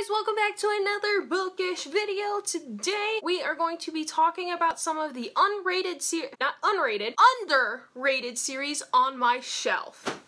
guys, welcome back to another Bookish video. Today we are going to be talking about some of the underrated series on my shelf.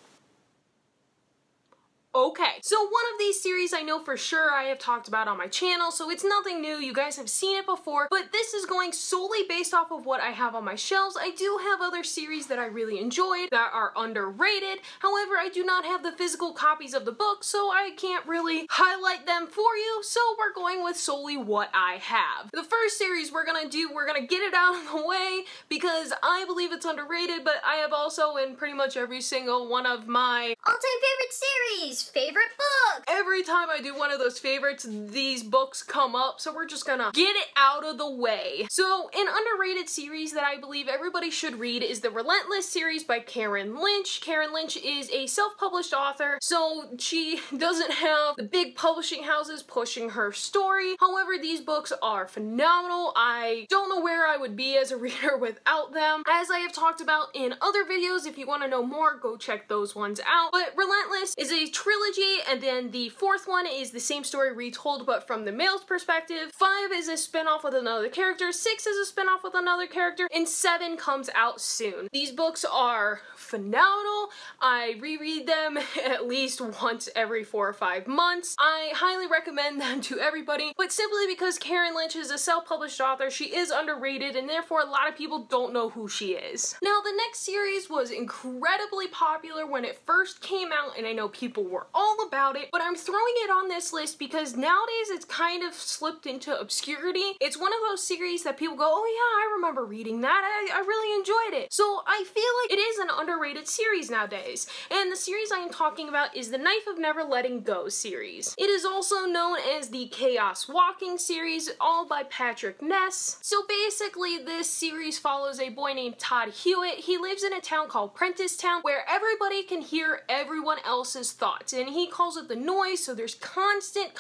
Okay, so one of these series I know for sure I have talked about on my channel, so it's nothing new, you guys have seen it before, but this is going solely based off of what I have on my shelves. I do have other series that I really enjoyed that are underrated, however I do not have the physical copies of the book, so I can't really highlight them for you, so we're going with solely what I have. The first series we're gonna get it out of the way because I believe it's underrated, but I have also in pretty much every single one of my all-time favorite series. Favorite book! Every time I do one of those favorites, these books come up, so we're just gonna get it out of the way. So, an underrated series that I believe everybody should read is the Relentless series by Karen Lynch. Karen Lynch is a self-published author, so she doesn't have the big publishing houses pushing her story. However, these books are phenomenal. I don't know where I would be as a reader without them. As I have talked about in other videos, if you want to know more, go check those ones out. But Relentless is a trilogy, and then the fourth one is the same story retold but from the male's perspective. 5 is a spin-off with another character, 6 is a spin-off with another character, and 7 comes out soon. These books are phenomenal. I reread them at least once every 4 or 5 months. I highly recommend them to everybody, but simply because Karen Lynch is a self-published author, she is underrated, and therefore a lot of people don't know who she is. Now, the next series was incredibly popular when it first came out, and I know people were all about it, but I'm throwing it on this list because nowadays it's kind of slipped into obscurity. It's one of those series that people go, oh yeah, I remember reading that, I really enjoyed it. So I feel like it is an underrated series nowadays, and the series I am talking about is the Knife of Never Letting Go series. It is also known as the Chaos Walking series, all by Patrick Ness. So basically this series follows a boy named Todd Hewitt. He lives in a town called Prentice Town where everybody can hear everyone else's thoughts, and he calls it the noise, so there's constant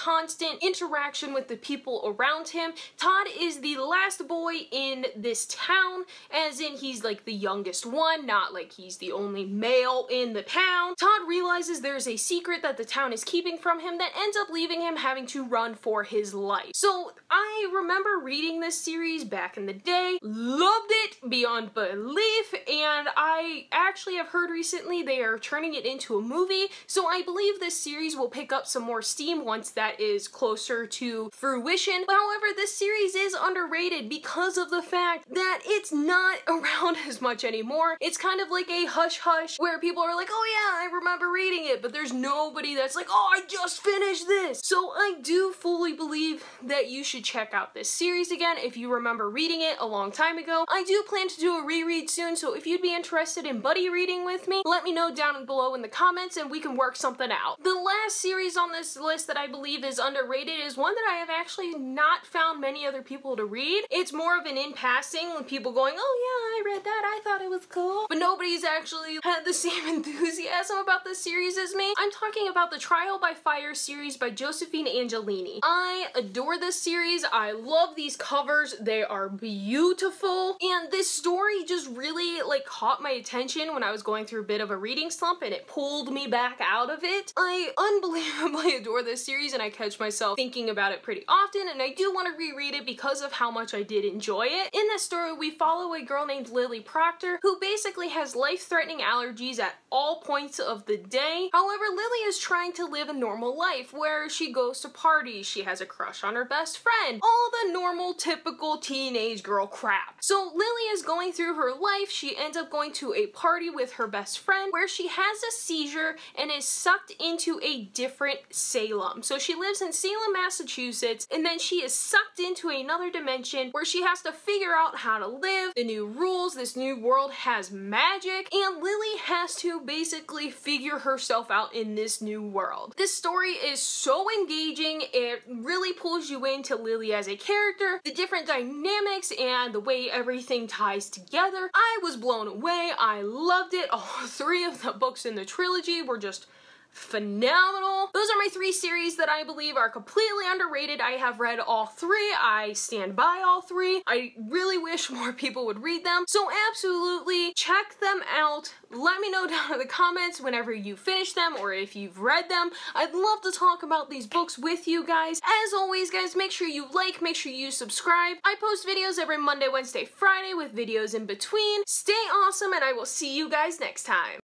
interaction with the people around him. Todd is the last boy in this town, as in he's like the youngest one, not like he's the only male in the town. Todd realizes there's a secret that the town is keeping from him that ends up leaving him having to run for his life. So I remember reading this series back in the day, loved it beyond belief, and I actually have heard recently they are turning it into a movie, so I believe this series will pick up some more steam once that is closer to fruition. However, this series is underrated because of the fact that it's not around as much anymore. It's kind of like a hush-hush where people are like, oh yeah, I remember reading it, but there's nobody that's like, oh, I just finished this. So I do fully believe that you should check out this series again if you remember reading it a long time ago. I do plan to do a reread soon, so if you'd be interested in buddy reading with me, let me know down below in the comments and we can work something out. The last series on this list that I believe is underrated is one that I have actually not found many other people to read. It's more of an in passing with people going, oh yeah, I read that, I thought it was cool, but nobody's actually had the same enthusiasm about this series as me. I'm talking about the Trial by Fire series by Josephine Angelini. I adore this series. I love these covers. They are beautiful, and this story just really like caught my attention when I was going through a bit of a reading slump, and it pulled me back out of it. I unbelievably adore this series, and I catch myself thinking about it pretty often, and I do want to reread it because of how much I did enjoy it. In this story, we follow a girl named Lily Proctor who basically has life-threatening allergies at all points of the day. However, Lily is trying to live a normal life where she goes to parties, she has a crush on her best friend, all the normal, typical teenage girl crap. So Lily is going through her life. She ends up going to a party with her best friend where she has a seizure and is sucked into a different Salem. So she lives in Salem, Massachusetts, and then she is sucked into another dimension where she has to figure out how to live, the new rules, this new world has magic, and Lily has to basically figure herself out in this new world. This story is so engaging. It really pulls you into Lily as a character, the different dynamics, and the way everything ties together. I was blown away. I loved it. All 3 of the books in the trilogy were just phenomenal. Those are my 3 series that I believe are completely underrated. I have read all 3. I stand by all 3. I really wish more people would read them. So absolutely check them out. Let me know down in the comments whenever you finish them or if you've read them. I'd love to talk about these books with you guys. As always, guys, make sure you like, make sure you subscribe. I post videos every Monday, Wednesday, Friday with videos in between. Stay awesome, and I will see you guys next time.